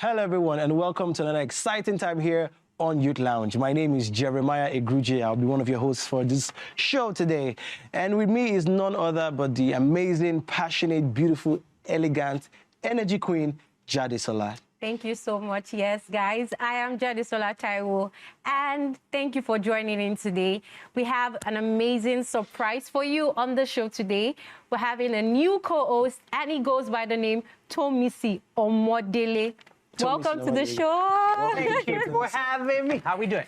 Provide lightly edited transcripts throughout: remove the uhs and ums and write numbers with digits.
Hello, everyone, and welcome to another exciting time here on Youth Lounge. My name is Jeremiah Egruje. I'll be one of your hosts for this show today. And with me is none other but the amazing, passionate, beautiful, elegant, energy queen, Jadesola. Thank you so much. Yes, guys, I am Jadesola Taiwo, and thank you for joining in today. We have an amazing surprise for you on the show today. We're having a new co-host, and he goes by the name Tomisi Omodele. Welcome to the show. Thank you for having me. How are we doing?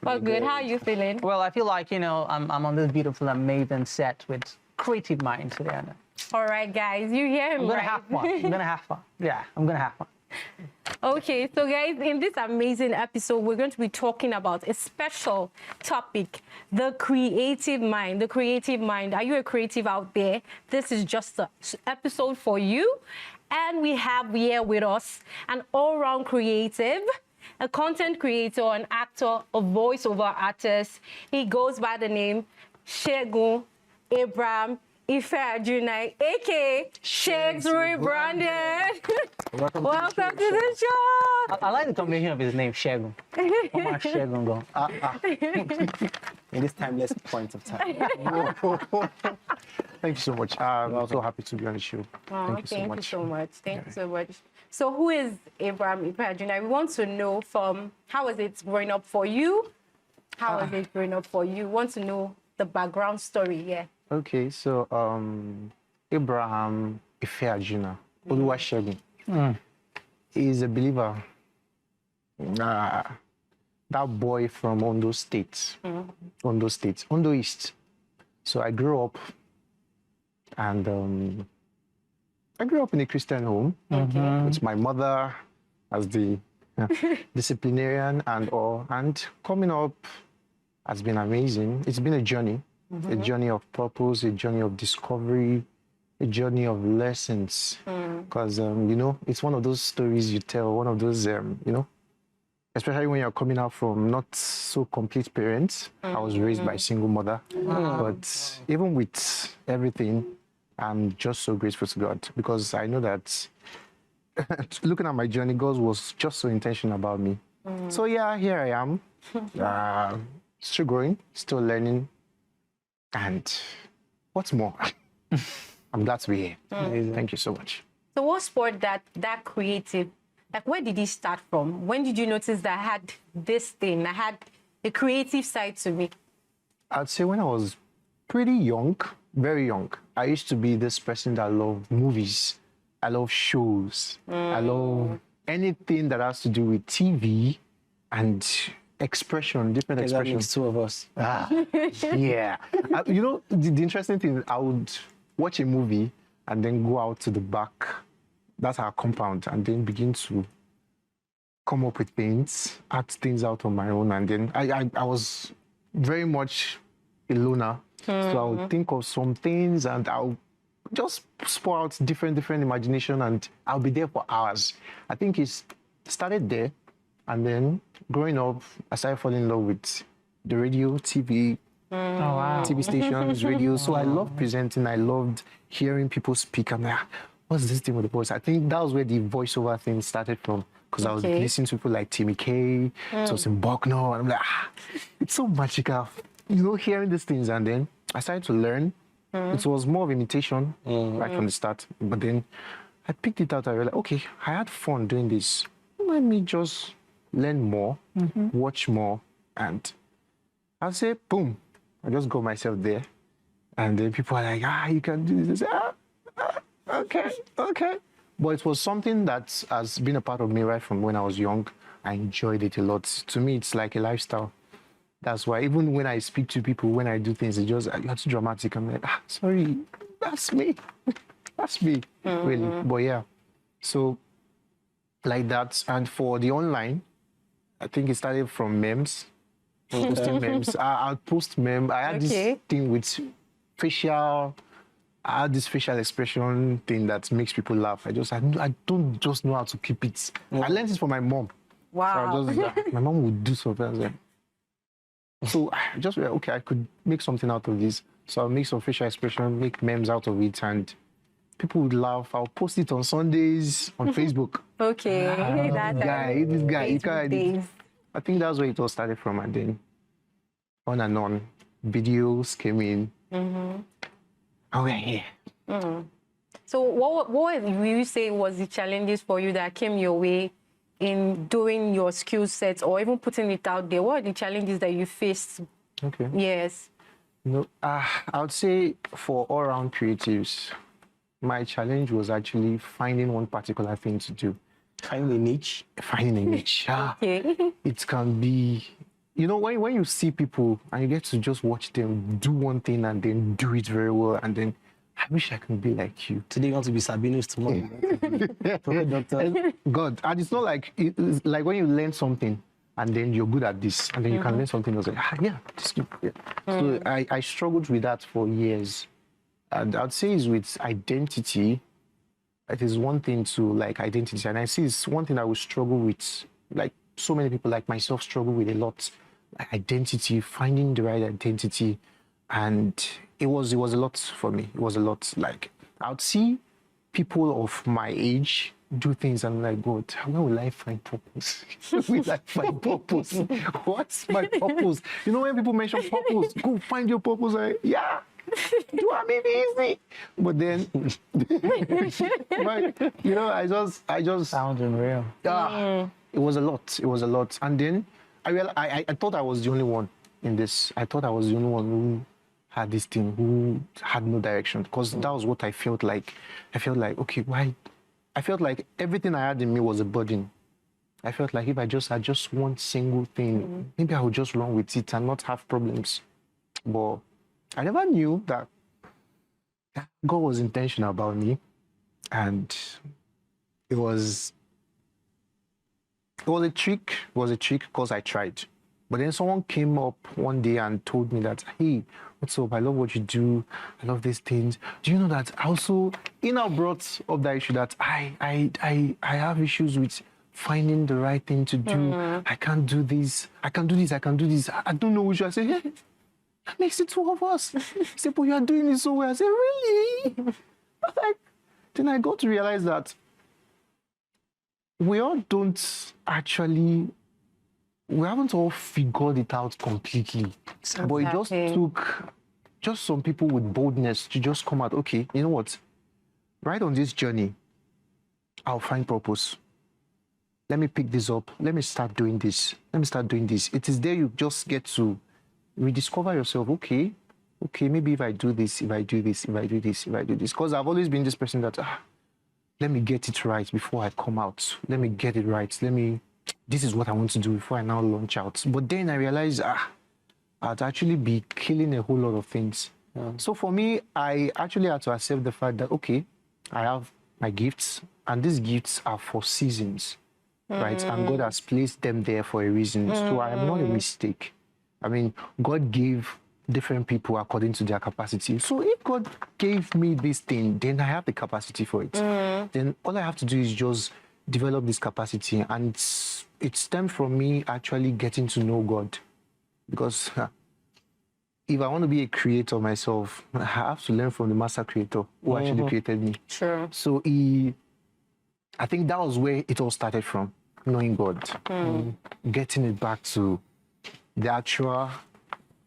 Well, good. How are you feeling? Well, I feel like, you know, I'm on this beautiful, amazing set with creative minds today. All right, guys, you hear him, I'm gonna right? have fun. I'm gonna have fun. Yeah, I'm gonna have fun. Okay, so guys, in this amazing episode, we're going to be talking about a special topic, the creative mind. The creative mind. Are you a creative out there? This is just an episode for you. And we have here with us an all-round creative, a content creator, an actor, a voiceover artist. He goes by the name Segun Abraham IFEJUANA, a.k.a. Shakes Rebranded. Welcome to the show. I like the combination of his name, Segun. Omar Segun go. In this timeless point of time. Thank you so much. I'm so happy to be on the show. Thank you so much. Thank you so much. So who is Abraham IFEJUANA? We want to know from how was it growing up for you? How was it growing up for you? We want to know the background story, yeah. Okay, so Abraham IFEJUANA, Oluwasegun, is a believer. That boy from Ondo State, Ondo East. So I grew up, and I grew up in a Christian home with my mother as the disciplinarian and all. And coming up has been amazing. It's been a journey. A journey of purpose, a journey of discovery, a journey of lessons. Because, you know, it's one of those stories you tell, one of those, you know, especially when you're coming out from not so complete parents. I was raised by a single mother. But even with everything, I'm just so grateful to God because I know that looking at my journey, God was just so intentional about me. So, yeah, here I am, still growing, still learning. And what's more, I'm glad to be here. Thank you so much. So what spurred that creative? Like, where did it start from? When did you notice that I had this thing? I had a creative side to me. I'd say when I was pretty young, very young, I used to be this person that loved movies. I love shows. I love anything that has to do with TV and expression, different expressions. Two of us. Yeah. You know, the interesting thing, I would watch a movie and then go out to the back. That's our compound, and then begin to come up with things, act things out on my own. And then I was very much a loner. So I would think of some things and I'll just pour out different imagination, and I'll be there for hours. I think it started there. And then growing up, I started falling in love with the radio, TV, TV stations, radio. So I loved presenting. I loved hearing people speak. I'm like, what's this thing with the voice? I think that was where the voiceover thing started from. Because I was listening to people like Timmy K, Tosin Bucknor, and I'm like, it's so magical. You know, hearing these things. And then I started to learn. It was more of imitation right from the start. But then I picked it out. I realized, okay, I had fun doing this. Let me just learn more, watch more, and I'll say, boom, I just got myself there. And then people are like, you can do this. Okay. But it was something that has been a part of me right from when I was young. I enjoyed it a lot. To me, it's like a lifestyle. That's why even when I speak to people, when I do things, it's just, you're too dramatic. I'm like, sorry, that's me. That's me, really. But yeah, so like that. And for the online, I think it started from memes. Posting memes. I'll post memes. I had this thing with facial. I had this facial expression thing that makes people laugh. I don't just know how to keep it. I learned it from my mom. Wow. So my mom would do something. So I just okay, I could make something out of this. So I'll make some facial expression, make memes out of it, and people would laugh. I'll post it on Sundays on Facebook. Okay. This guy, you Facebook can't. days. I think that's where it all started from, and then on and on, videos came in. Oh, we're here. So what will you say was the challenges for you that came your way in doing your skill sets or even putting it out there? What are the challenges that you faced? Okay. Yes. No, I would say for all-round creatives, my challenge was actually finding one particular thing to do. Finding a niche. Finding a niche. Okay. It can be, you know, when you see people and you get to just watch them do one thing and then do it very well, and then I wish I could be like you. Today you want to be Sabinus, tomorrow. Prophet doctor. God, and it's not like it's like when you learn something and then you're good at this, and then you can learn something else. Like, yeah. So I struggled with that for years, and I'd say it's with identity. It is one thing to like identity, and I see it's one thing I would struggle with. Like so many people like myself struggle with a lot, like identity, finding the right identity, and it was a lot for me. It was a lot. Like I would see people of my age do things, and I'm like, God, when will I find purpose? When will I find purpose? What's my purpose? You know, when people mention purpose, go find your purpose. Yeah, do I make it easy? But then, but, you know, I just Sounds unreal. it was a lot. It was a lot. And then I realized I thought I was the only one in this. I thought I was the only one who had this thing, who had no direction, because that was what I felt like. I felt like, okay, why? I felt like everything I had in me was a burden. I felt like if I just had just one single thing, maybe I would just run with it and not have problems. But I never knew that God was intentional about me, and it was a trick. It was a trick because I tried. But then someone came up one day and told me that, hey, what's up? I love what you do. I love these things. Do you know that also, I brought up that issue that I have issues with finding the right thing to do. I can't do this. I can do this. I can do this. I don't know which. I say, yeah, that makes it two of us. He said, but you are doing it so well. I said, really? Then I got to realize that we all don't actually. We haven't all figured it out completely. Exactly. But it just took just some people with boldness to just come out, okay, you know what? Right on this journey, I'll find purpose. Let me pick this up. Let me start doing this. Let me start doing this. It is there you just get to rediscover yourself. Okay, maybe if I do this, if I do this, if I do this, if I do this. Because I've always been this person that, let me get it right before I come out. Let me get it right. This is what I want to do before I now launch out. But then I realized, I'd actually be killing a whole lot of things. So for me, I actually had to accept the fact that, okay, I have my gifts, and these gifts are for seasons, right? And God has placed them there for a reason. So I am not a mistake. I mean, God gave different people according to their capacity. So if God gave me this thing, then I have the capacity for it. Then all I have to do is just develop this capacity, and it stemmed from me actually getting to know God. Because if I want to be a creator myself, I have to learn from the master creator who actually created me. Sure. So I think that was where it all started from, knowing God, getting it back to the actual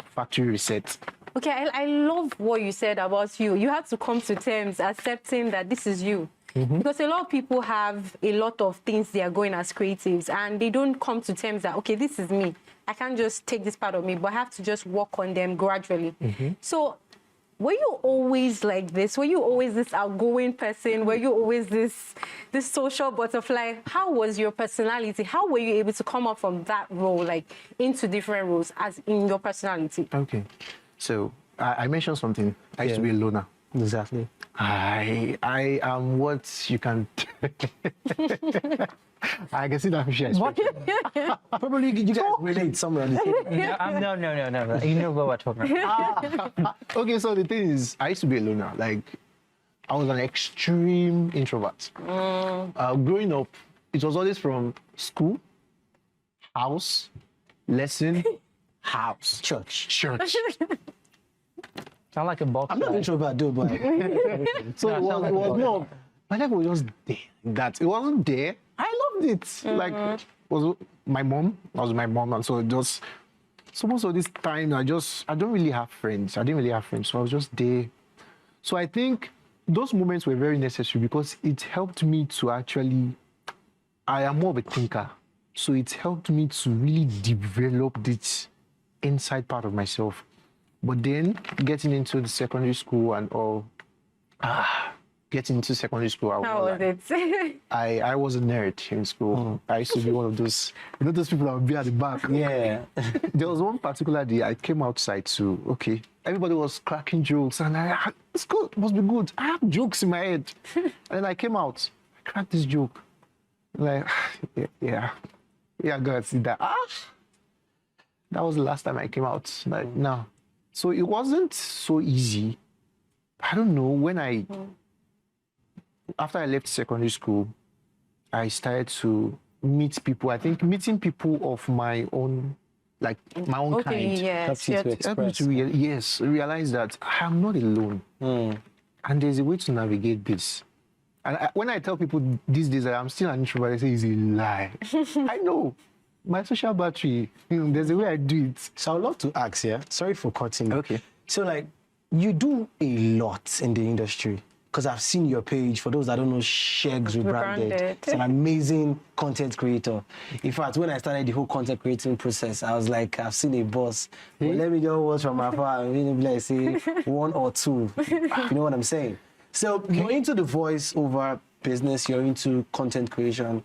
factory reset. Okay, I love what you said about you. You had to come to terms accepting that this is you. Because a lot of people have a lot of things they are going as creatives, and they don't come to terms that, okay, this is me. I can't just take this part of me, but I have to just work on them gradually. So were you always like this? Were you always this outgoing person? Were you always this social butterfly? How was your personality? How were you able to come up from that role, like into different roles as in your personality? Okay. So I mentioned something. I used to be a loner. Exactly. I am what you can. I can see that fish. Probably you guys relate somewhere on this. No. You know what we're talking about. Okay, so the thing is, I used to be a loner. Like, I was an extreme introvert. Growing up, it was always from school, house, lesson, house, church. Sound like a boxer. I'm not an introvert, though, but So Yeah, it was, sounds like it was a more, my life was just there. That it wasn't there. I loved it. Like, it was my mom. That was my mom. And so it just, so most of this time, I don't really have friends. I didn't really have friends. So I was just there. So I think those moments were very necessary because it helped me to actually, I am more of a thinker. So it helped me to really develop this inside part of myself. But then getting into the secondary school and all, getting into secondary school, How was it? I was a nerd in school. I used to be one of those, those people that would be at the back. yeah. There was one particular day I came outside to, okay, everybody was cracking jokes and it's good, must be good. I have jokes in my head. And then I came out, I cracked this joke. Like, yeah, God, see that. That was the last time I came out. Like, no. So it wasn't so easy. I don't know, when after I left secondary school, I started to meet people. I think meeting people of my own, like my own kind. Yes. Helps you to yes. express. Realize that I am not alone. And there's a way to navigate this. And when I tell people these days that I'm still an introvert, I say it's a lie. I know. My social battery, there's a way I do it. So I'd love to ask, yeah? Sorry for cutting you. Okay. So, like, you do a lot in the industry. Because I've seen your page. For those that don't know, Shegs Rebranded. Rebranded. It's an amazing content creator. In fact, when I started the whole content creating process, I was like, I've seen a boss. But let me just watch from afar and really like say one or two. You know what I'm saying? So you're into the voiceover business. You're into content creation.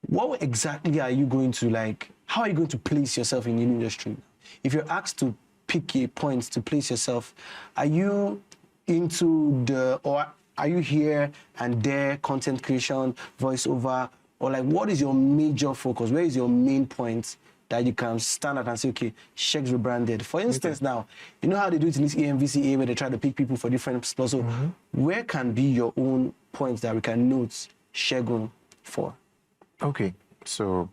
What exactly are you going to like? How are you going to place yourself in the industry? If you're asked to pick a point to place yourself, are you into or are you here and there, content creation, voiceover, or like what is your major focus? Where is your main point that you can stand out and say, okay, Shegs Rebranded? For instance, now, you know how they do it in this EMVCA where they try to pick people for different spots. So where can be your own points that we can note Shegun for? Okay, so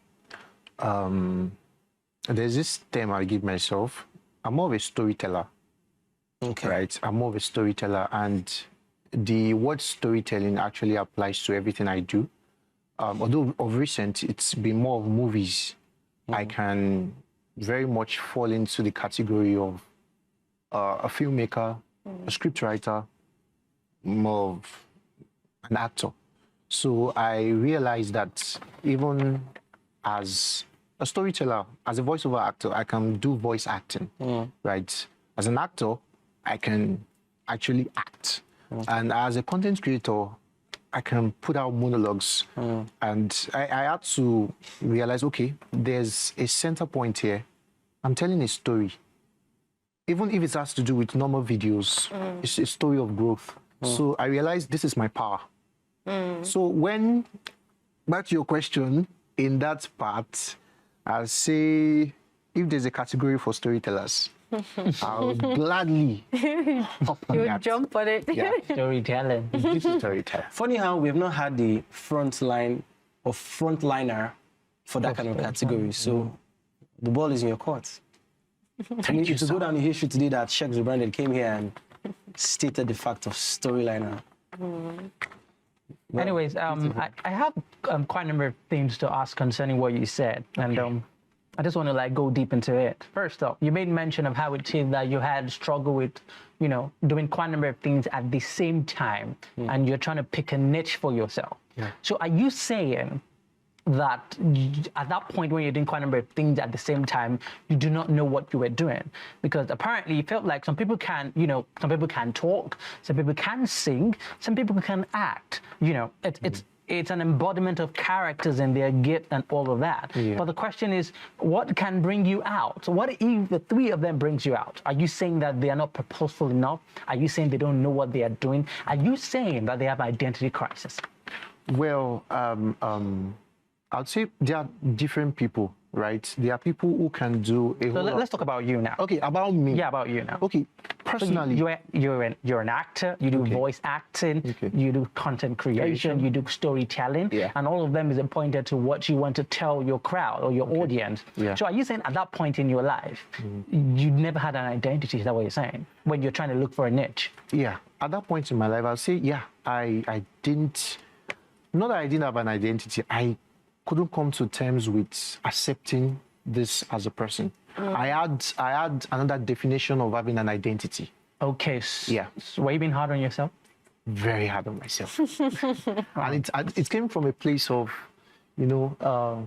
there's this term I give myself. I'm more of a storyteller. Okay. Right? I'm more of a storyteller, and the word storytelling actually applies to everything I do. Although of recent, it's been more of movies. I can very much fall into the category of a filmmaker, a scriptwriter, more of an actor. So I realized that even as a storyteller, as a voiceover actor, I can do voice acting, right? As an actor, I can actually act. And as a content creator, I can put out monologues. And I had to realize, okay, there's a center point here. I'm telling a story. Even if it has to do with normal videos, it's a story of growth. So I realized this is my power. So back to your question, in that part, I'll say if there's a category for storytellers, I would gladly hop on You that. jump on it. Yeah, Storytelling. this is storyteller. Funny how we have not had the frontline or frontliner for that kind of category. So the ball is in your court. I mean, it will go down in history today that Shegs Rebranded came here and stated the fact of storyliner. Anyways, I have quite a number of things to ask concerning what you said, and I just want to like go deep into it. First off, you made mention of how it is that you had struggle with, doing quite a number of things at the same time, and you're trying to pick a niche for yourself. Yeah. So are you saying that at that point when you're doing quite a number of things at the same time, you do not know what you were doing? Because apparently it felt like some people can, some people can talk, some people can sing, some people can act. It's an embodiment of characters and their gift and all of that. Yeah. But the question is, what can bring you out? So what if the three of them brings you out? Are you saying that they are not purposeful enough? Are you saying they don't know what they are doing? Are you saying that they have identity crisis? Well, I'd say there are different people, right? There are people who can do a So whole lot. let's talk about you now. Okay, about me. Yeah, about you now. Okay, Personally, you're an actor. You do Okay. voice acting. Okay. You do content creation. You do storytelling. Yeah. And all of them is pointed to what you want to tell your crowd or your audience. Yeah. So are you saying at that point in your life, you never had an identity? Is that what you're saying? When you're trying to look for a niche? yeah, at that point in my life, I'll say, yeah, I didn't, not that I didn't have an identity, I couldn't come to terms with accepting this as a person. I had another definition of having an identity. Okay. Yeah. So were you being hard on yourself? Very hard on myself. And it came from a place of,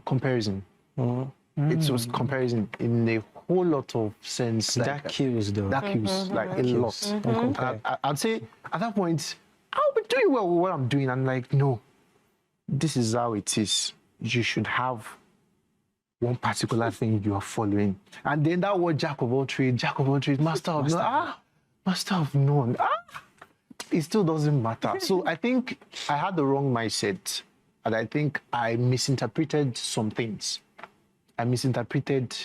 comparison. It was comparison in a whole lot of sense. That kills, though. That kills, like a lot. And I'd say at that point, I'll be doing well with what I'm doing. I'm like, no, this is how it is. You should have one particular thing you are following. And then that word jack of all trades, master of none. Master of none. It still doesn't matter. So I think I had the wrong mindset. And I think I misinterpreted some things. I misinterpreted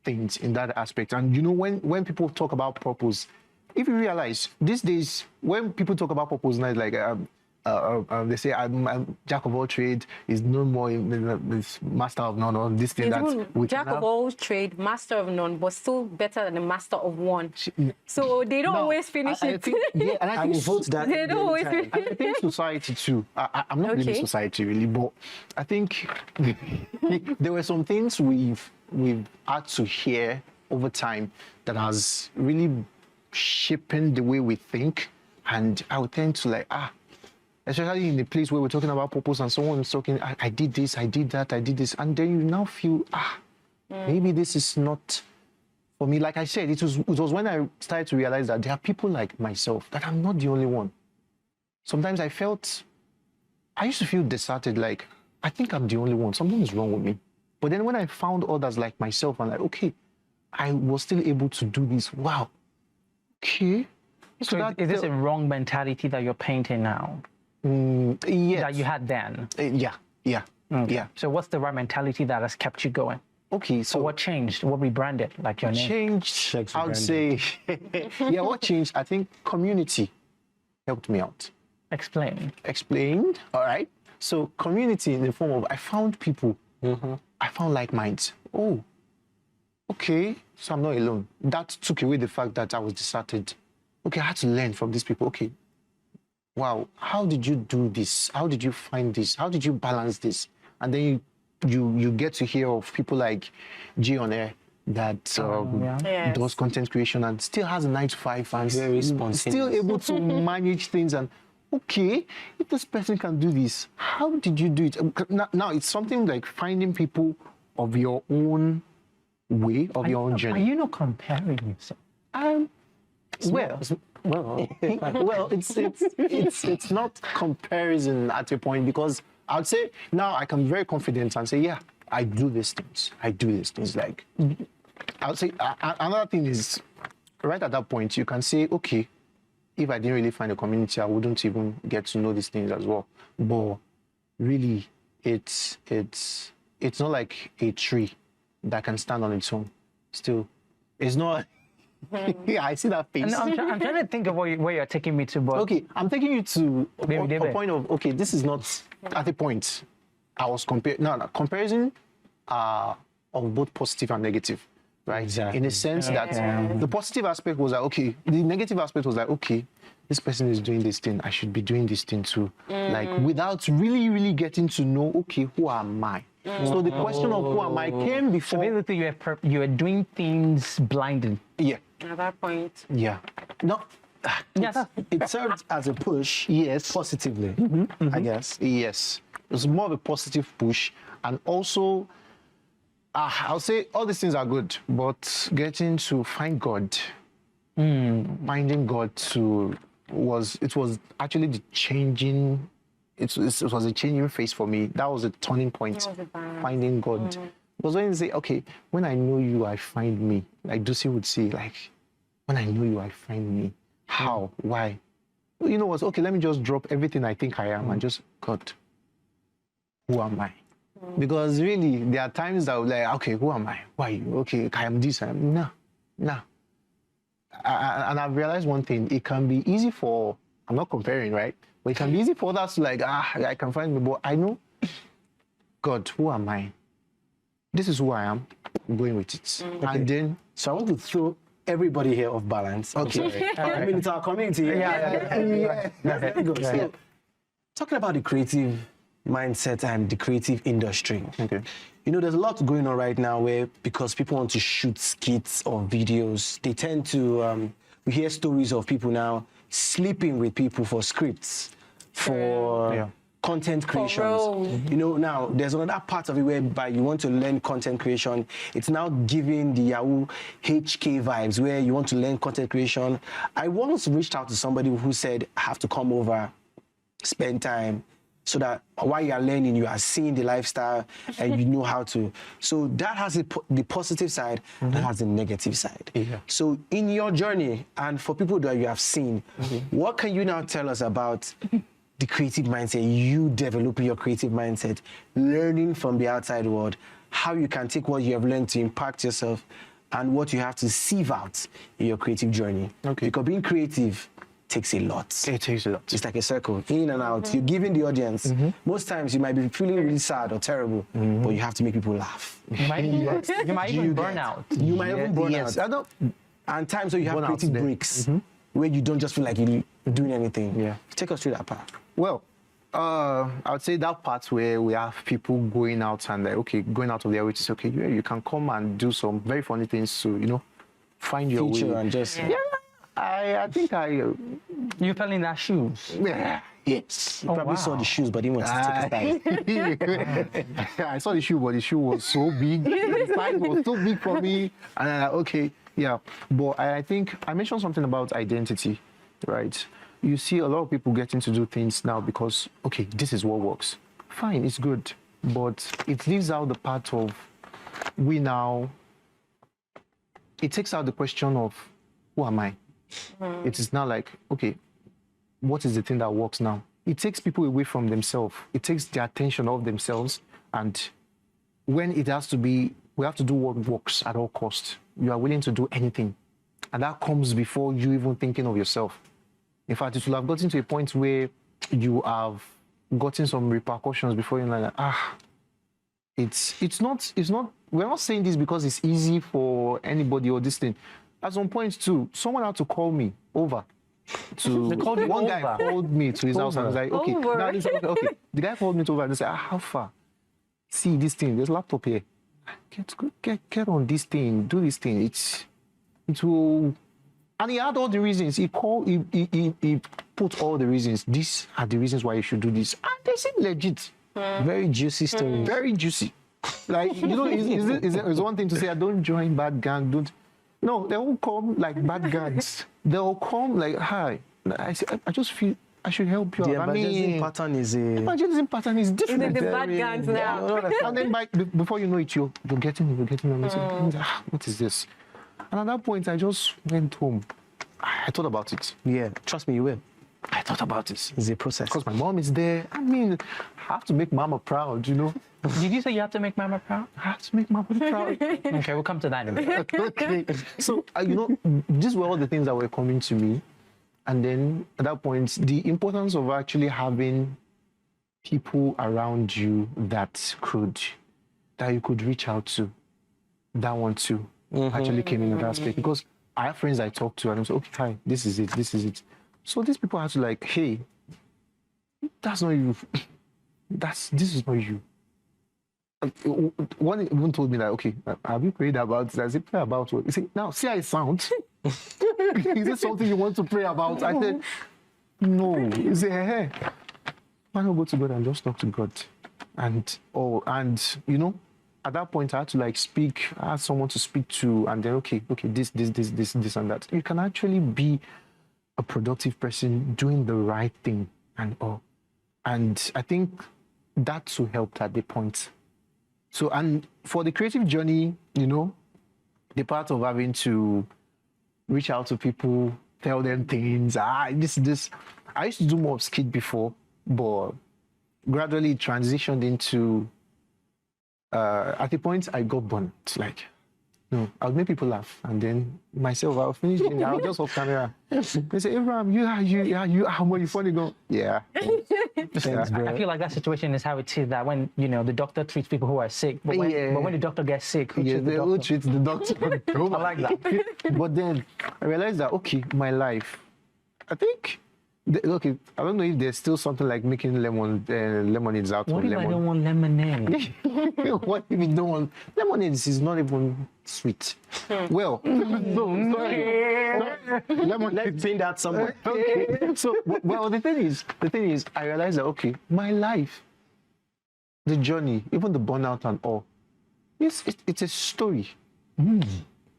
things in that aspect. And when people talk about purpose, if you realize these days, when people talk about purpose, now it's like they say I'm jack of all trade is no more master of none or this thing that we jack of all trade, master of none, but still better than the master of one. So they don't always finish I it. think, yeah, and I will think vote that. They don't always finish and I think society too. I'm not blaming Okay. society really, but I think there were some things we've had to hear over time that has really shaping the way we think, and I would tend to especially in the place where we're talking about purpose and someone is talking, I did this, I did that, I did this, and then you now feel maybe this is not for me. Like I said, it was when I started to realize that there are people like myself, that I'm not the only one. Sometimes I used to feel deserted, like I think I'm the only one, something is wrong with me. But then when I found others like myself, I'm like, okay, I was still able to do this. Wow. Okay. So is this a wrong mentality that you're painting now? Yes. That you had then? Yeah. So what's the right mentality that has kept you going? Okay, So so what changed? What rebranded? Like your name? changed, I would say, what changed? I think community helped me out. Explain. Explained, all right? So community in the form of, I found people, I found like minds. Oh, okay, so I'm not alone. That took away the fact that I was deserted. Okay, I had to learn from these people. Okay, wow, how did you do this? How did you find this? How did you balance this? And then you get to hear of people like G on Air that Yes. does content creation and still has a 9-to-5 and Very spontaneous. still able to manage things. And okay, if this person can do this, how did you do it? Now it's something like finding people of your own way, of your own Are journey. you not comparing yourself? Well, it's not comparison at a point, because I'd say now I can be very confident and say, yeah, I do these things. Like, I'd say another thing is, right at that point, you can say, okay, if I didn't really find a community, I wouldn't even get to know these things as well. But really, it's not like a tree that can stand on its own. Still, it's not. Yeah, I see that face. No, I'm trying to think of where you're taking me to, but Okay, I'm taking you to Maybe. a point of, okay, this is not at a point. I was comparison of both positive and negative, right? Exactly. In the sense that the positive aspect was like, okay, the negative aspect was like, okay, this person is doing this thing, I should be doing this thing too. Like, without really, really getting to know, okay, who am I? So the question of who am I came so before. basically you were doing things blindly. Yeah, At that point. yeah. No, Yeah, It served as a push, yes. positively, I guess. Yes, it was more of a positive push, and also, I'll say all these things are good, but getting to find God, finding God was actually the changing. It was a changing phase for me. That was a turning point. That was a balance. Finding God. Because when you say, okay, when I know you, I find me. Like Dusi would say, like, when I know you, I find me. How? Why? You know what? Okay, let me just drop everything I think I am and just, God, who am I? Because really, there are times that I'm like, okay, who am I? Why are you? Okay, I am this. No. and I've realized one thing. It can be easy for, I'm not comparing, right? But it can be easy for others to like, I can find me. But I know, God, who am I? This is who I am. I'm going with it. And then, So I want to throw everybody here off balance. Okay. I mean, it's our community. yeah. There we go. So, talking about the creative mindset and the creative industry. Okay. You know, there's a lot going on right now where, because people want to shoot skits or videos, they tend to, we hear stories of people now sleeping with people for scripts, for content creations. roles. You know, now there's another part of it whereby you want to learn content creation. It's now giving the Yahoo HK vibes where you want to learn content creation. I once reached out to somebody who said, I have to come over, spend time, so that while you are learning, you are seeing the lifestyle and you know how to. So that has the positive side, that has the negative side. Yeah. So in your journey, and for people that you have seen, what can you now tell us about the creative mindset, you developing your creative mindset, learning from the outside world, how you can take what you have learned to impact yourself, and what you have to sieve out in your creative journey? Okay. Because being creative takes a lot. It takes a lot. It's like a circle, in and out. You're giving the audience. Most times you might be feeling really sad or terrible, but you have to make people laugh. You might, you might even burn out. You might even burn Yes. out. I don't, And times where you have Burn out creative there. breaks, where you don't just feel like you're doing anything. Yeah. Take us through that part. well, I would say that part where we have people going out and like, okay, going out of their way to say, okay, you can come and do some very funny things to, you know, find your Future way. and just... Yeah, I think You fell in their shoes. yes. You probably saw the shoes, but didn't want to take a style. I saw the shoe, but the shoe was so big. The size was so big for me. And I'm like, okay, yeah. But I think I mentioned something about identity, right? You see a lot of people getting to do things now because, okay, this is what works. Fine, it's good. But it leaves out the part of it takes out the question of, who am I? It is now like, okay, what is the thing that works now? It takes people away from themselves. It takes the attention of themselves. And when it has to be, we have to do what works at all costs. You are willing to do anything. And that comes before you even thinking of yourself. In fact, it will have gotten to a point where you have gotten some repercussions before you're like, it's not, we're not saying this because it's easy for anybody or this thing. At some point too, someone had to call me over to, one guy called me to his house and I was like, okay, now listen, okay. The guy called me over and said, how far? See this thing, there's a laptop here. Get on this thing, do this thing. It will, and he had all the reasons. He put all the reasons. These are the reasons why you should do this. And they seem legit. Very juicy stories. Very juicy. Like, you know, it's one thing to say, I don't join bad gang, don't. No, they won't come like bad gangs. They'll come like, hi. I just feel I should help you. The I evangelism mean, pattern is evangelism pattern is different. The bad gangs now. And then before you know it, you're getting a message. What is this? And at that point, I just went home. I thought about it. Yeah, trust me, you will. I thought about it. It's a process. Because my mom is there. I mean, I have to make mama proud, you know. Did you say you have to make mama proud? I have to make mama proud. Okay, we'll come to that in a minute. Okay. So, you know, these were all the things that were coming to me. And then at that point, the importance of actually having people around you that you could reach out to, that one too, actually came in that aspect. Because I have friends I talk to and I'm like, okay, hi, this is it. So these people had to like, hey, that's not you. This is not you. One even told me that, okay, have you prayed about this? I said, pray about what? He said, now, see how it sounds. Is it something you want to pray about? I said, no. He said, hey, why not go to God and just talk to God? And you know, at that point, I had to like speak, I had someone to speak to, and then, okay, this, and that. You can actually be a productive person doing the right thing and all. And I think that will help at the point. So, and for the creative journey, you know, the part of having to reach out to people, tell them things, this. I used to do more of skit before, but gradually transitioned into, at the point I got burnt. Like, No, I'll make people laugh, and then myself, I'll finish it. I'll just off camera. They say, Abraham, how much you funny? Go, yeah. Thanks, bro. I feel like that situation is how it is, that when, you know, the doctor treats people who are sick, but when the doctor gets sick, who treats the doctor? Who treats the doctor? I like that. But then I realized that, okay, my life, I think, okay, I don't know if there's still something like making lemonades out of What if lemon. I don't want lemonade? What if you don't want lemonades? Is not even sweet. Well, no, sorry. Let's pin that somewhere. Okay. So, well, the thing is, I realized that, okay, my life, the journey, even the burnout and all, it's a story.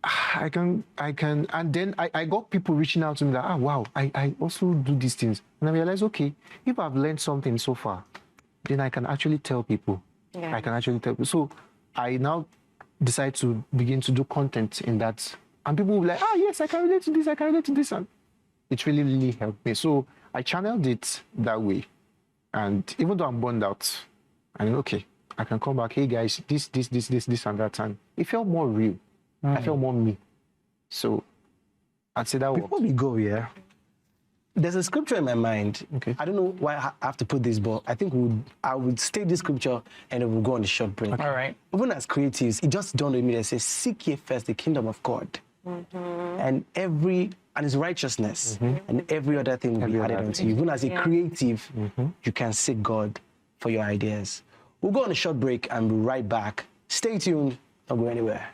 I can, and then I got people reaching out to me like, wow, I also do these things. And I realized, okay, if I've learned something so far, then I can actually tell people. Yeah. I can actually tell people. So I now decide to begin to do content in that. And people will be like, yes, I can relate to this, I can relate to this. And it really, really helped me. So I channeled it that way. And even though I'm burned out, I mean, okay, I can come back, hey guys, this, and that. And it felt more real. I felt more me. So I'd say that Before we go, there's a scripture in my mind. Okay. I don't know why I have to put this, but I think I would state this scripture and then we'll go on the short break. All right. Even as creatives, it just dawned on me that it says, seek ye first the kingdom of God. And his righteousness and every other thing will be added unto you. Even as a creative, you can seek God for your ideas. We'll go on a short break and be right back. Stay tuned, don't go anywhere.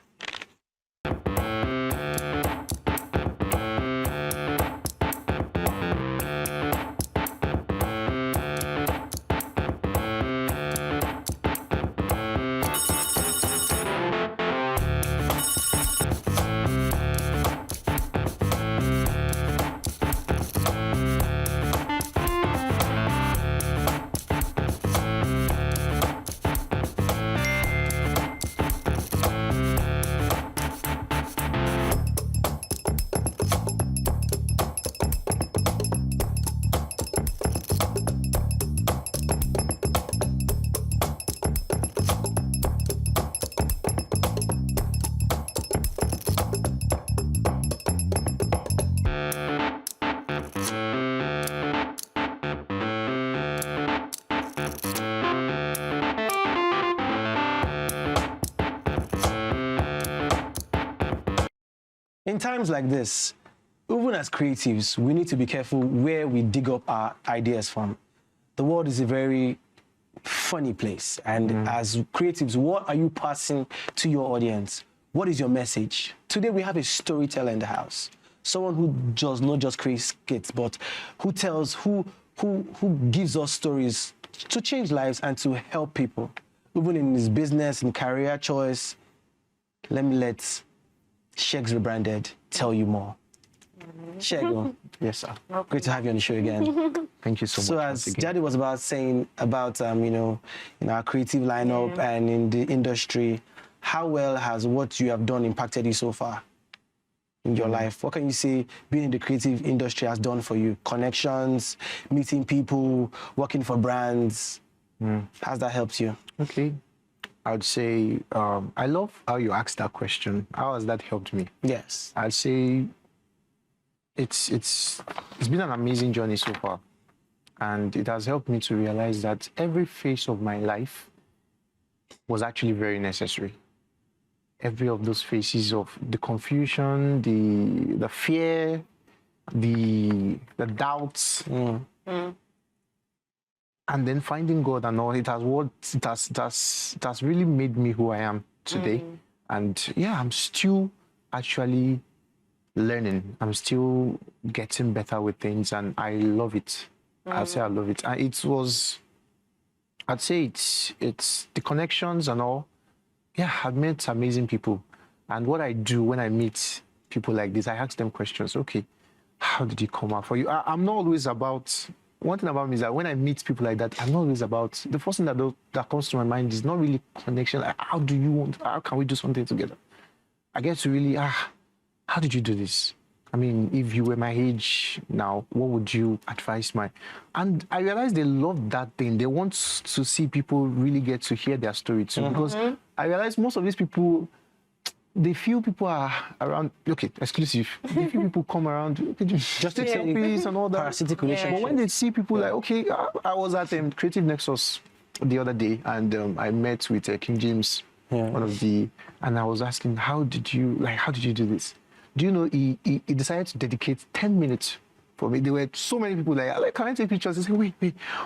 In times like this, even as creatives, we need to be careful where we dig up our ideas from. The world is a very funny place. And as creatives, what are you passing to your audience? What is your message? Today, we have a storyteller in the house. Someone who does not just create skits, but who tells, who gives us stories to change lives and to help people. Even in his business and career choice, let Shegs Rebranded tell you more. Shego. Yes, sir. Great to have you on the show again. Thank you so much. So as Daddy was saying about in our creative lineup and in the industry, how well has what you have done impacted you so far in your life? What can you say being in the creative industry has done for you? Connections, meeting people, working for brands. How's that helped you? Okay. I would say, I love how you asked that question. How has that helped me? Yes. I'd say it's been an amazing journey so far. And it has helped me to realize that every phase of my life was actually very necessary. Every of those phases of the confusion, the fear, the doubts, and then finding God and all, it has really made me who I am today. And yeah, I'm still actually learning. I'm still getting better with things, and I love it. I'd say I love it. And I'd say it's the connections and all. Yeah, I've met amazing people. And what I do when I meet people like this, I ask them questions. Okay, how did it come out for you? I'm not always about, one thing about me is that when I meet people like that, I'm not always about, the first thing that comes to my mind is not really connection. Like, how can we do something together? I get to really, how did you do this? I mean, if you were my age now, what would you advise and I realized they love that thing. They want to see people really get to hear their story too. Because I realized most of these people, the few people are around, okay, exclusive. The few people come around, okay, just to tell peace and all that. Parasitic relationship. But when they see people like, okay, I was at Creative Nexus the other day, and I met with King James, one of the, and I was asking, how did you do this? Do you know he decided to dedicate 10 minutes for me? There were so many people like, can I take pictures? He said, wait,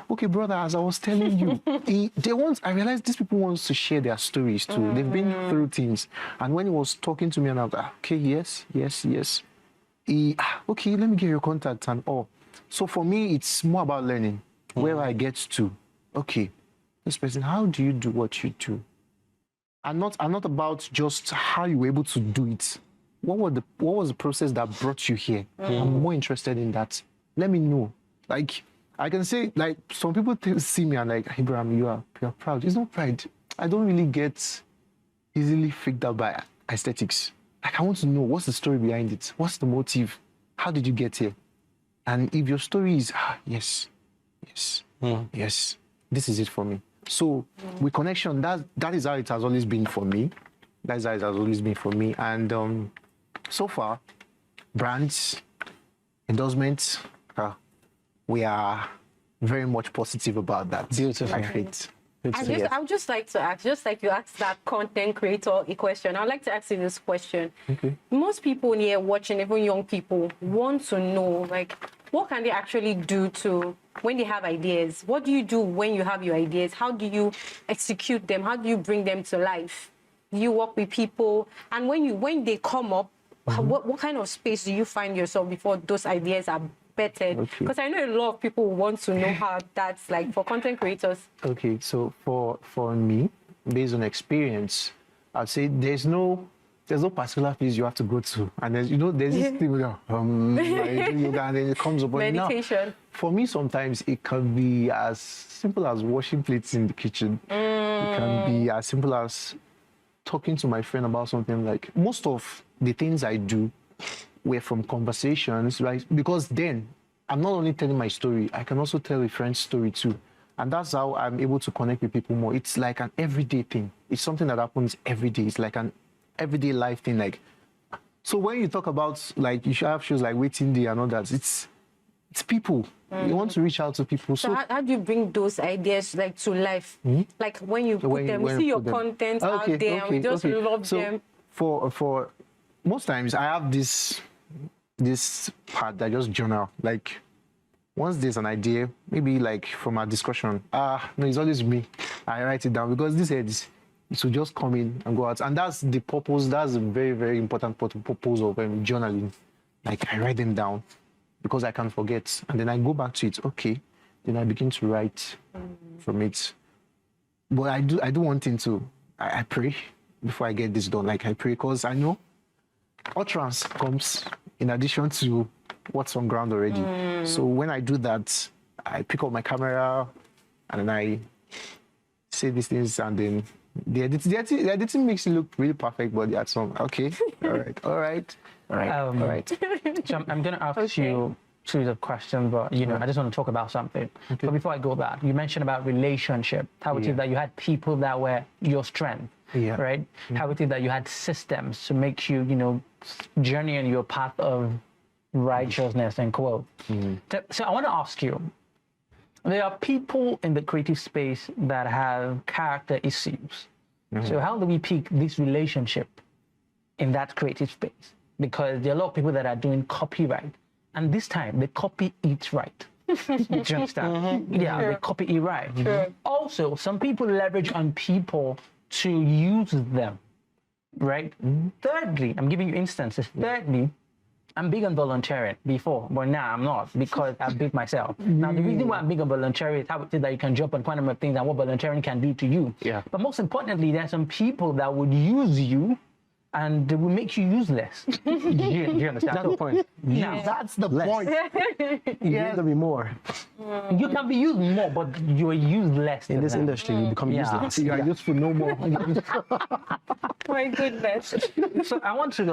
okay, brother, as I was telling you, I realized these people want to share their stories too. They've been through things. And when he was talking to me, and I was like, okay, yes. Okay, let me give you your contact and all. So for me, it's more about learning. Where I get to, okay, this person, how do you do what you do? And not about just how you were able to do it. What was the process that brought you here? I'm more interested in that. Let me know. Like, I can say, like, some people see me and like, Abraham, you're proud. It's not pride. I don't really get easily freaked out by aesthetics. Like, I want to know, what's the story behind it? What's the motive? How did you get here? And if your story is, yes, this is it for me. So with connection, that is how it has always been for me. That is how it has always been for me. And so far, brands, endorsements, we are very much positive about that. Beautiful. I hate. I would just like to ask, just like you asked that content creator a question, I'd like to ask you this question. Okay. Most people here watching, even young people, want to know, like, what can they actually do to, when they have ideas? What do you do when you have your ideas? How do you execute them? How do you bring them to life? Do you work with people? And when they come up, what kind of space do you find yourself before those ideas are bettered? Because I know a lot of people want to know how that's like for content creators. Okay, so for me, based on experience, I'd say there's no particular place you have to go to, and there's this thing where yoga, and then it comes up. Meditation. Now, for me, sometimes it can be as simple as washing plates in the kitchen. It can be as simple as talking to my friend about something. Like, most of the things I do were from conversations, right? Because then I'm not only telling my story, I can also tell a friend's story too. And that's how I'm able to connect with people more. It's like an everyday thing. It's something that happens every day. It's like an everyday life thing. Like, so when you talk about, like, you should have shows like Waiting Day and all that, it's people. You want to reach out to people. So how do you bring those ideas like to life? Like when you put them, we see your content out there, and we just love them. For most times, I have this part that I just journal. Like, once there's an idea, maybe like from our discussion, no, it's always me. I write it down because this heads, it will just come in and go out. And that's the purpose. That's a very, very important purpose of journaling. Like, I write them down because I can't forget. And then I go back to it. Okay. Then I begin to write from it. But I do one thing too. I pray before I get this done. Like, I pray because I know utterance comes in addition to what's on ground already. So when I do that, I pick up my camera and then I say these things, and then the editing makes it look really perfect, but that's some okay. All right. So I'm going to ask you a series of questions, but I just want to talk about something. But before I go back, you mentioned about relationship. How it is that you had people that were your strength, right? How it is that you had systems to make you, journey on your path of righteousness and quote. So I want to ask you, there are people in the creative space that have character issues. So how do we pick this relationship in that creative space? Because there are a lot of people that are doing copyright, and this time the copy eats right. Do you understand? Yeah, they copy it right. Also, some people leverage on people to use them, right? Thirdly, I'm giving you instances. Thirdly, I'm big on volunteering before, but now I'm not because I built myself. Now, the reason why I'm big on volunteering is how it is that you can jump on quite a number of things and what volunteering can do to you. But most importantly, there are some people that would use you and they will make you useless. Do you understand? That's the point. Now, that's the point. You need to be more. You can be used more, but you are useless. In this industry, you become useless. You are useful no more. My goodness. So I want to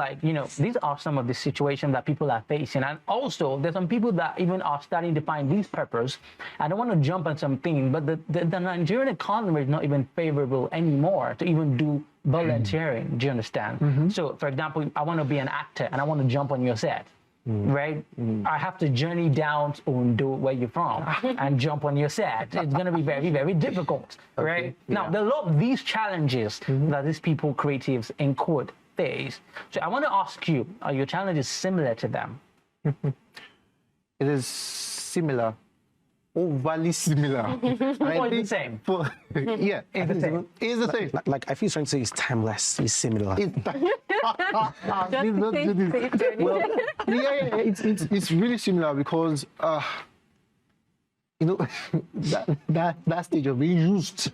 these are some of the situations that people are facing. And also there's some people that even are starting to find these purpose. I don't want to jump on something, but the Nigerian economy is not even favorable anymore to even do volunteering. Do you understand? So for example, I want to be an actor and I want to jump on your set. Right? I have to journey down to Ondo, where you're from, and jump on your set. It's going to be very, very difficult, right? Now, there are a lot of these challenges that these people, creatives in code, face. So I want to ask you, are your challenges similar to them? It is similar, overly similar. Or the same? Yeah, It's the same. It's the same. Like I feel trying to say it's timeless. It's similar. Well, it's really similar because that stage of being used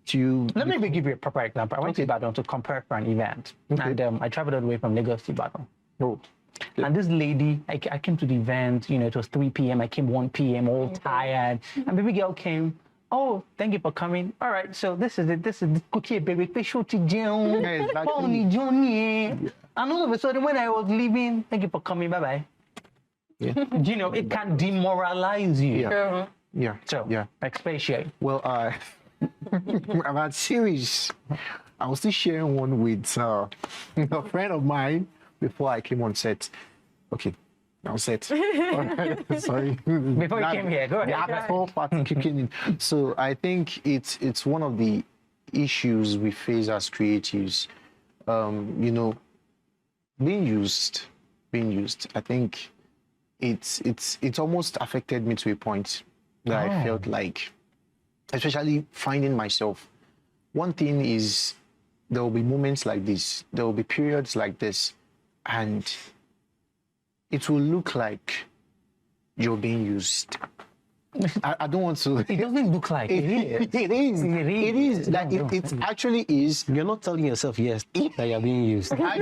to. Let me give you a proper example. I went to Ibadan to compare for an event, and I traveled all the way from Lagos to Ibadan. Oh. And this lady, I came to the event, it was 3 p.m. I came 1 p.m. all tired. And baby girl came, oh, thank you for coming. All right, so this is it. This is the cookie, baby. Exactly. And all of a sudden, when I was leaving, thank you for coming. Bye-bye. Yeah. It can demoralize you. Yeah. Yeah. So, yeah. expatiate. Well, about series, I was still sharing one with a friend of mine before I came on set. Okay, now set. Sorry. Before you came here, go ahead. Yeah, before part kicking in. So I think it's one of the issues we face as creatives. Being used. I think it's almost affected me to a point that I felt like, especially finding myself. One thing is, there will be moments like this, there will be periods like this, and it will look like you're being used. I don't want to. It doesn't look like it is. It is. It is. Like it actually is. You're not telling yourself yes that you're being used. Yeah,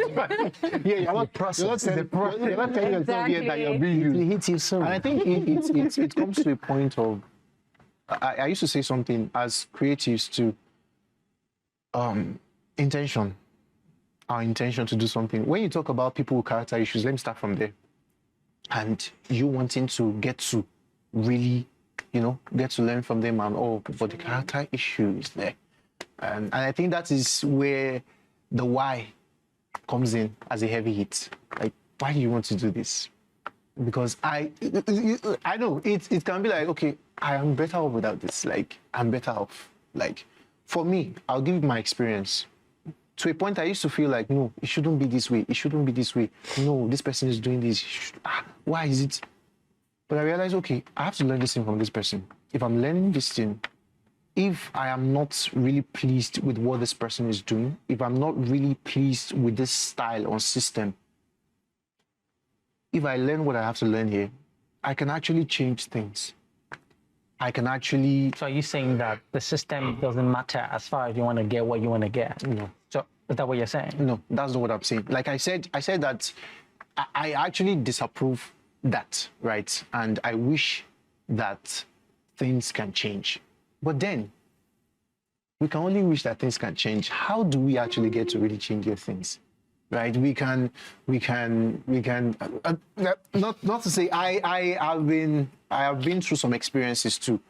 you're not telling yourself yet that you're being used. It hits you soon. And I think it comes to a point of. I used to say something as creatives to intention. Our intention to do something. When you talk about people with character issues, let me start from there. And you wanting to get to really, get to learn from them, and but the character issue is there. And I think that is where the why comes in as a heavy hit. Like, why do you want to do this? Because I know it can be like, okay, I am better off without this. Like, I'm better off. Like, for me, I'll give you my experience. To a point, I used to feel like, no, it shouldn't be this way. It shouldn't be this way. No, this person is doing this. Why is it? But I realized, okay, I have to learn this thing from this person. If I'm learning this thing, if I am not really pleased with what this person is doing, if I'm not really pleased with this style or system, if I learn what I have to learn here, I can actually change things. I can actually... So are you saying that the system doesn't matter as far as you want to get what you want to get? No. So is that what you're saying? No, that's not what I'm saying. Like I said that I actually disapprove that, right? And I wish that things can change. But then, we can only wish that things can change. How do we actually get to really change those things? Right? We can. Not to say I have been through some experiences too,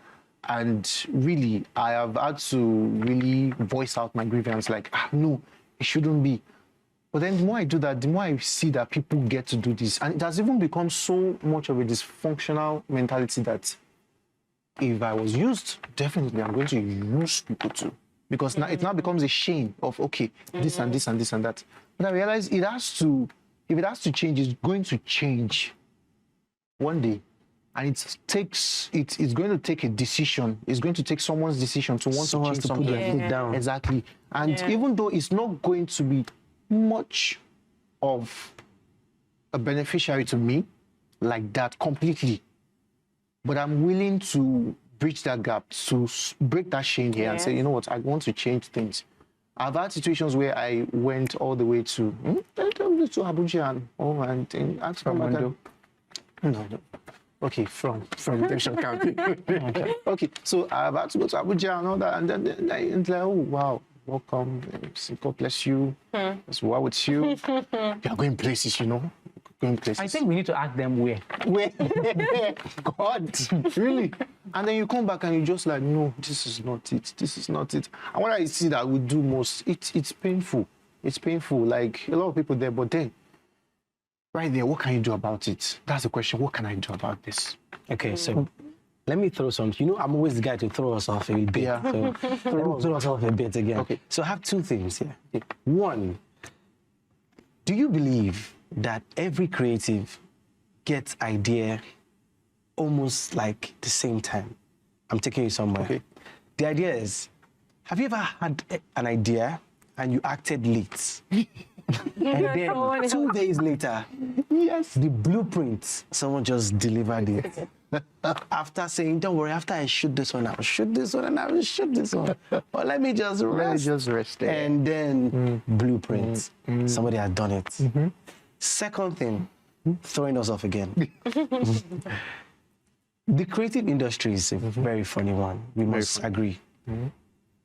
and really I have had to really voice out my grievance. Like, no, it shouldn't be. But then the more I do that, the more I see that people get to do this, and it has even become so much of a dysfunctional mentality that if I was used, definitely I'm going to use people too, because now it now becomes a shame of, okay, this and this and this and that. But I realize if it has to change, it's going to change one day. And it's going to take a decision. It's going to take someone's decision to want to change something. Put their foot down. Exactly. And even though it's not going to be much of a beneficiary to me like that completely, but I'm willing to bridge that gap, to break that chain here and say, you know what, I want to change things. I've had situations where I went all the way to Abuja and asked for Mando. No. Okay, from Junction County. Okay, so I've had to go to Abuja and all that, and then it's like, oh wow, welcome. God bless you. It's well with you. You're going places, you know. Going places. I think we need to ask them where. Where? God, really? And then you come back and you just like, no, this is not it. This is not it. And what I see that we do most, it's painful. It's painful. Like a lot of people there, but then right there, what can you do about it? That's the question. What can I do about this? Okay, so let me throw some. You know, I'm always the guy to throw us off a bit. Yeah. So throw us off a bit again. Okay. So I have two things here. One, do you believe that every creative gets idea almost like the same time? I'm taking you somewhere. Okay. The idea is, have you ever had an idea and you acted late? And then 2 days later, Yes. the blueprint, someone just delivered it. After saying, don't worry, after I shoot this one, I'll shoot this one, and I will shoot this one. Or let me just rest. Let me just rest there. And then blueprint. Somebody has done it. Second thing, throwing us off again. The creative industry is a very funny one. We must agree.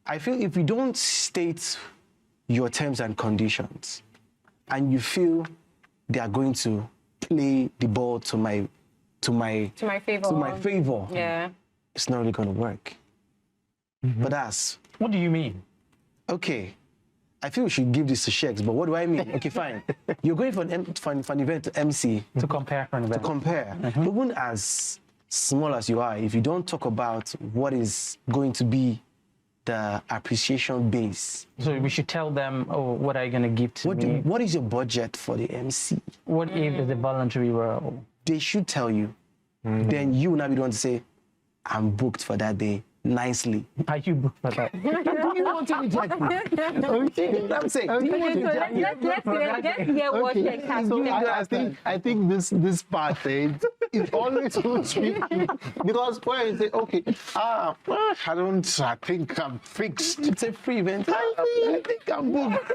I feel if you don't state your terms and conditions, and you feel they are going to play the ball to my favor, Yeah. it's not really going to work. But that's What do you mean? okay. I feel we should give this to Sheks, but what do I mean? Okay, fine. You're going for an event to MC, To compare for an event. to compare. Even as small as you are, if you don't talk about what is going to be the appreciation base, So we should tell them, oh, what are you going to give to me? what is your budget for the MC? What if it's a voluntary role? They should tell you. Then you will not be the one to say, I'm booked for that day nicely. Are you booked for that? Do you want to reject me? Okay. You know what I'm saying? Okay. Do you want to reject me? Let's hear what Okay. Sheks has So to say. I think this part it always so tricky because when you say okay, I think I'm fixed. It's a free event. I think I'm booked.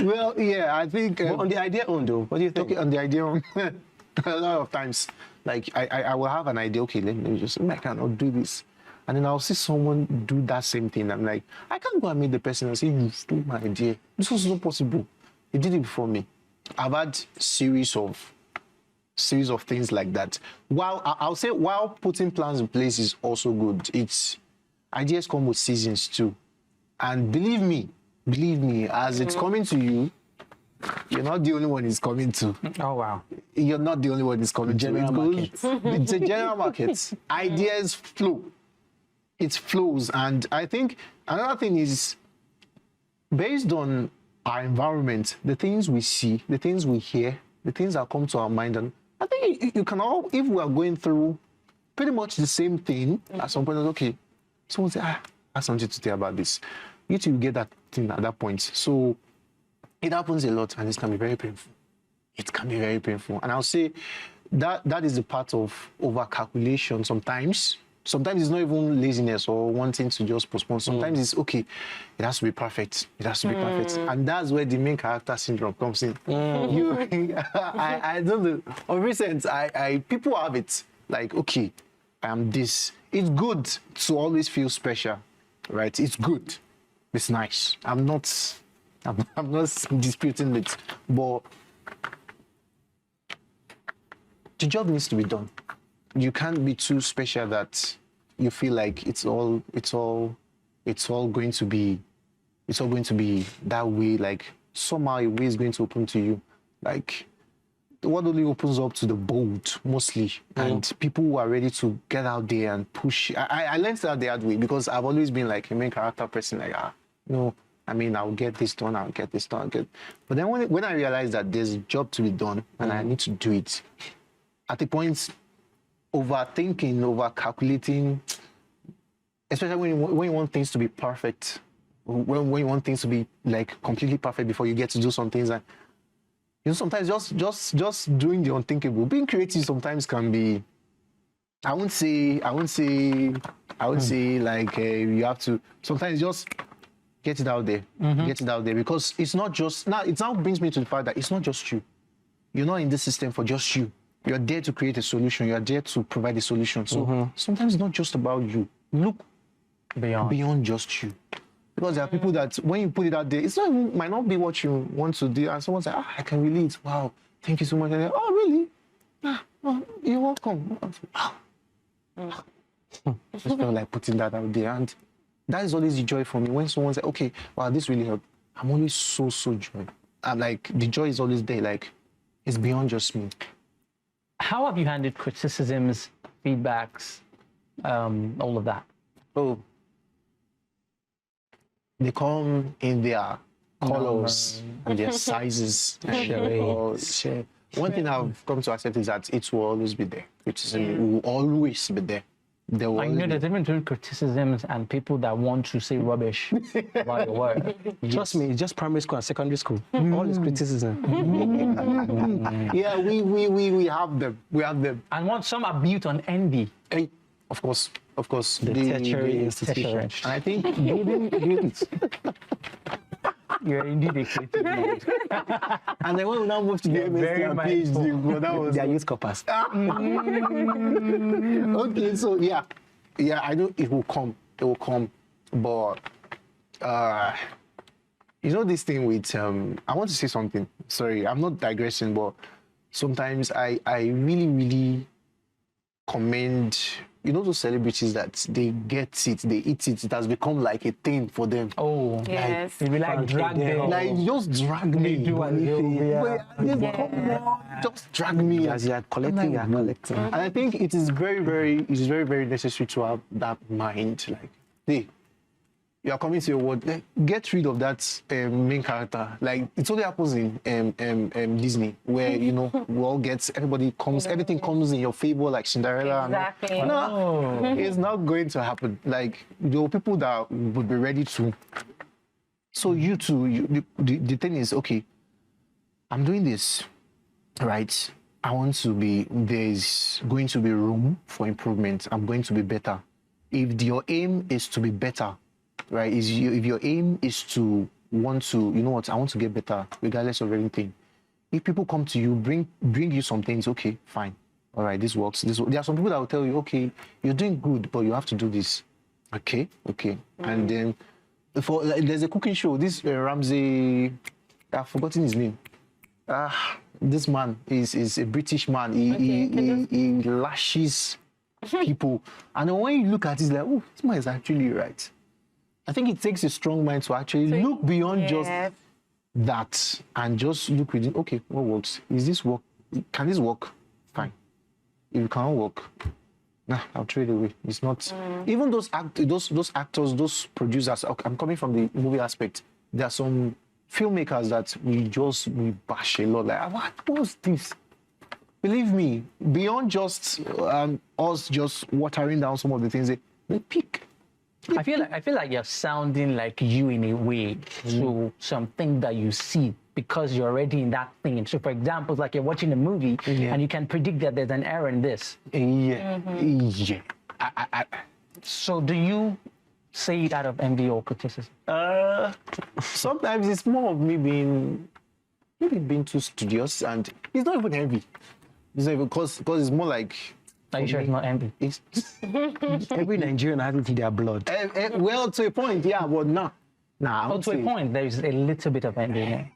Well, yeah, I think But on the idea on though, what do you think? okay, on the idea a lot of times like I will have an idea, okay, let me just I cannot do this. And then I'll see someone do that same thing. I'm like, I can't go and meet the person and say, you stole my idea. This was not possible. You did it before me. I've had series of things like that. I'll say while putting plans in place is also good, it's ideas come with seasons too. And believe me, as it's coming to you, you're not the only one it's coming to. Oh, wow. You're not the only one it's coming General to. market. It's a general market. Ideas flow. It flows. And I think another thing is based on our environment, the things we see, the things we hear, the things that come to our mind. And I think you can all, if we are going through pretty much the same thing, at some point, okay, someone say, I have something to say about this. You two get that thing at that point. So it happens a lot and it can be very painful. It can be very painful. And I'll say that is a part of over-calculation sometimes. Sometimes it's not even laziness or wanting to just postpone. Sometimes it's, okay, it has to be perfect. It has to be perfect. And that's where the main character syndrome comes in. I don't know. On recent, people have it like, okay, I am this. It's good to always feel special, right? It's good. It's nice. I'm not disputing it, but the job needs to be done. You can't be too special that you feel like it's all going to be that way. Like somehow a way is going to open to you. Like the world only opens up to the bold mostly, and people who are ready to get out there and push. I learned that the hard way because I've always been like a main character person. Like no, I mean I'll get this done. But then when I realized that there's a job to be done and I need to do it, at a point, overthinking, over-calculating, especially when you want things to be perfect, when you want things to be like completely perfect before you get to do some things, and sometimes just doing the unthinkable. Being creative sometimes can be. I wouldn't say like you have to. Sometimes just get it out there, get it out there, because it's not just now. It now brings me to the fact that it's not just you. You're not in this system for just you. You're there to create a solution. You're there to provide a solution. So sometimes it's not just about you. Look beyond just you. Because there are people that when you put it out there, it's not even, might not be what you want to do. And someone's like, I can relate. Wow, thank you so much. And they're, oh, really? Oh, you're welcome. Just felt like putting that out there. And that is always the joy for me. When someone says, okay, wow, this really helped. I'm always so joy. I'm like, the joy is always there. Like, it's beyond just me. How have you handled criticisms, feedbacks, all of that? Oh, they come in their colors and their sizes. And one thing I've come to accept is that it will always be there. Criticism will always be there. I know there's a difference between criticisms and people that want to say rubbish about your work. Trust me, it's just primary school and secondary school. All is criticism. Yeah, we have them. We have them. And some are built on envy. Hey, of course. The tertiary institution. Tertiary. And I think building You're indeed a creative man. and then when we now move to the very MSc and mindful. PhD, well, that was They are youth corpus. okay. So yeah, I know it will come. It will come, but you know this thing with I want to say something. Sorry, I'm not digressing, but sometimes I really commend, you know, those celebrities that they get it, they eat it. It has become like a thing for them. Oh, Yes. they be like drag them. Like just drag me. do and they will, Just drag me. As you are collecting, you are collecting. And I think it is very necessary to have that mind. Like, hey, you are coming to your world. Like, get rid of that main character. Like, it only happens in Disney, where you know everything comes in your favor, like Cinderella. Exactly. No, it's not going to happen. Like, there are people that would be ready to. So you too. The thing is, okay, I'm doing this, right? I want to be. There's going to be room for improvement. I'm going to be better. If your aim is to be better, right? If your aim is to want to, you know what, I want to get better, regardless of anything. If people come to you, bring you some things, okay, fine, all right, this works. There are some people that will tell you, okay, you're doing good, but you have to do this. Okay. And then there's a cooking show. This Ramsey, I've forgotten his name. This man is a British man. He lashes people, and then when you look at it, it's like, oh, this man is actually right. I think it takes a strong mind to actually look beyond just that and just look within. Okay, what works? Is this work? Can this work? Fine. If it can't work, nah, I'll throw it away. It's not. Even those actors, those producers. I'm coming from the movie aspect. There are some filmmakers that we bash a lot. Like, what was this? Believe me, beyond just us just watering down some of the things, they pick. I feel like you're sounding like you in a way to something that you see because you're already in that thing. So, for example, it's like you're watching a movie and you can predict that there's an error in this. Yeah. So, do you say it out of envy or criticism? Sometimes it's more of me being too studious, and it's not even envy. It's not even because it's more like. Are you sure it's not envy? Every Nigerian has it in their blood. Well, to a point, yeah, but nah. To a point, there's a little bit of envy in it.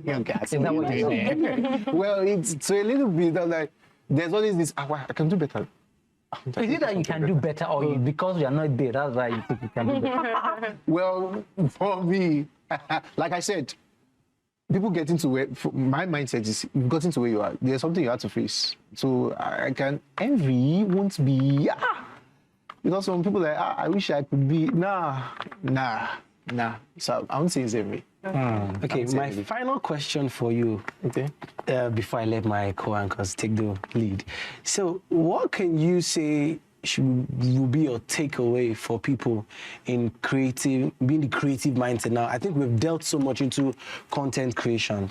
Okay, Is that what you're saying? Well, it's to a little bit like there's always this. I can do better. Is it that you can do better, or because you're not there, that's why you think you can do better? Well, for me, like I said, people get into where my mindset is. You've gotten to where you are. There's something you have to face. So I can envy won't be because some people are like I wish I could be nah. So I won't say it's envy. Okay, my final question for you. Okay. Before I let my co-anchors take the lead. So, what can you say will be your takeaway for people in being the creative mindset now? I think we've dealt so much into content creation.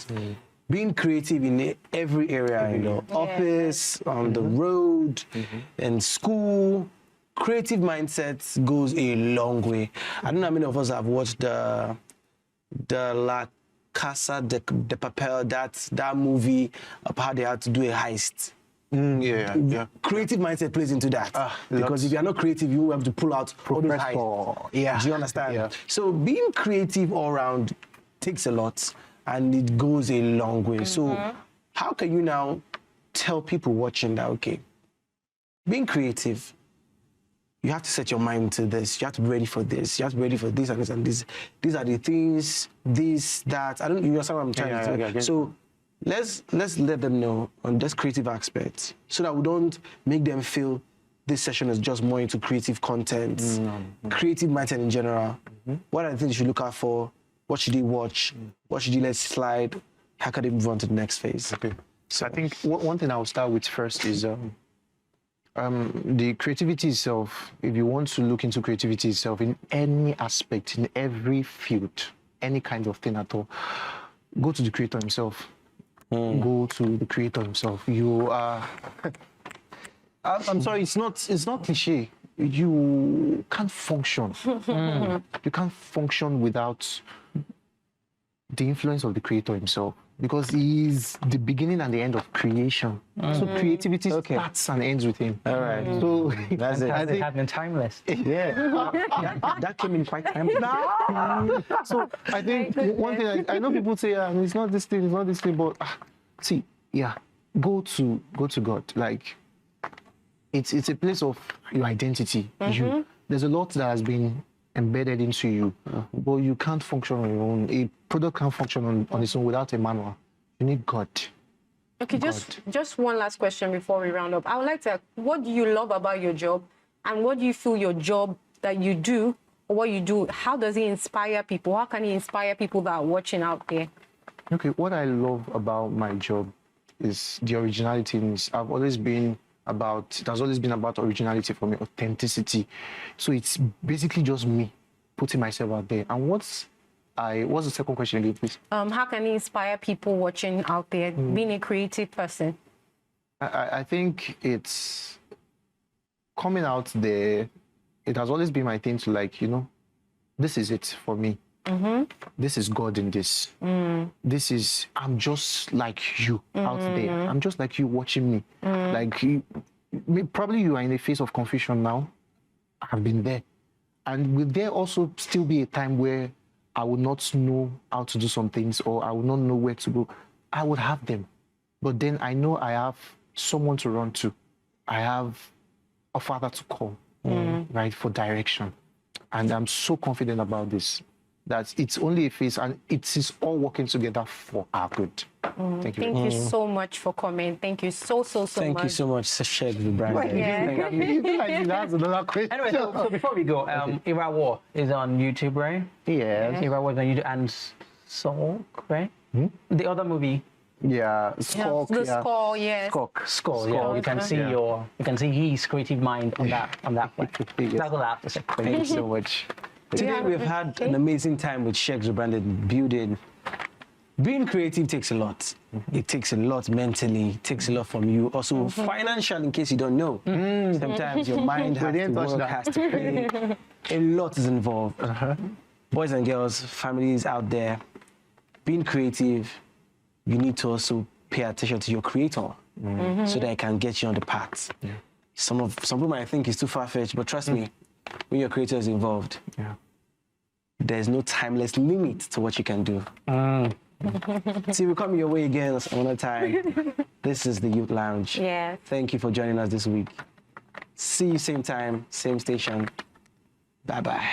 Being creative in every area, in the office, on the road, in school. Creative mindset goes a long way. I don't know how many of us have watched the La Casa de Papel, that movie of how they had to do a heist. Yeah. Creative mindset plays into that. Because lots. if you're not creative, you have to pull out all those heights. Yeah. Do you understand? Yeah. So being creative all around takes a lot and it goes a long way. So how can you now tell people watching that, okay, being creative, you have to set your mind to this. You have to be ready for this. You have to be ready for this and this and this. These are the things, this, that. You understand what I'm trying to say? Yeah. So let's let them know on this creative aspect so that we don't make them feel this session is just more into creative content, creative mindset in general. What are the things you should look out for? What should they watch? What should you let slide? How can they move on to the next phase? Okay. So I think one thing I'll start with first is the creativity itself. If you want to look into creativity itself in any aspect, in every field, any kind of thing at all, go to the creator himself. Go to the creator himself. You are. I'm sorry. It's not cliche. You can't function. You can't function without the influence of the creator himself, because he is the beginning and the end of creation. So creativity starts and ends with him. All right. So That's it. They have been timeless. Yeah. that came in quite timely. So I think one thing I know people say, it's not this thing, but see, go to God. Like it's a place of your identity. There's a lot that has been embedded into you, but you can't function on your own. A product can't function on its own without a manual. You need God. Okay, just one last question before we round up. I would like to ask, what do you love about your job, and what do you feel your job that you do, or what you do, how does it inspire people? How can it inspire people that are watching out there? Okay, what I love about my job is the originality. It has always been about originality for me, authenticity. So it's basically just me putting myself out there. And what's the second question again, please? How can it inspire people watching out there, being a creative person? I think it's coming out there. It has always been my thing to this is it for me. This is God in this. I'm just like you out there. I'm just like you watching me. Like probably you are in a phase of confusion now. I've been there. And will there also still be a time where I would not know how to do some things, or I would not know where to go? I would have them. But then I know I have someone to run to. I have a father to call, right, for direction. And I'm so confident about this, that it's only a phase and it is all working together for our good. Thank you. Thank you so much for coming. Thank you so much. Thank you so much, Sheikh Brandon. That's another question. Anyway, so before we go, Ira War is on YouTube, right? Yes. Ira War is on YouTube, and Soul, right? The other movie. Yeah, Skulk. The Score, yes. Skull, yeah. You can see his creative mind on that one. Yes. That's all I have to say. Thank you so much. Today we've had an amazing time with Sheikh Brandon building. Being creative takes a lot. It takes a lot mentally. It takes a lot from you. Also financial, in case you don't know. Sometimes your mind has to work, has to play. A lot is involved. Boys and girls, families out there, being creative, you need to also pay attention to your creator so that it can get you on the path. Some people might think it's too far-fetched, but trust me, when your creator is involved, there's no timeless limit to what you can do. See, we're coming your way again another time. This is the Youth Lounge. Yeah. Thank you for joining us this week. See you same time, same station. Bye-bye.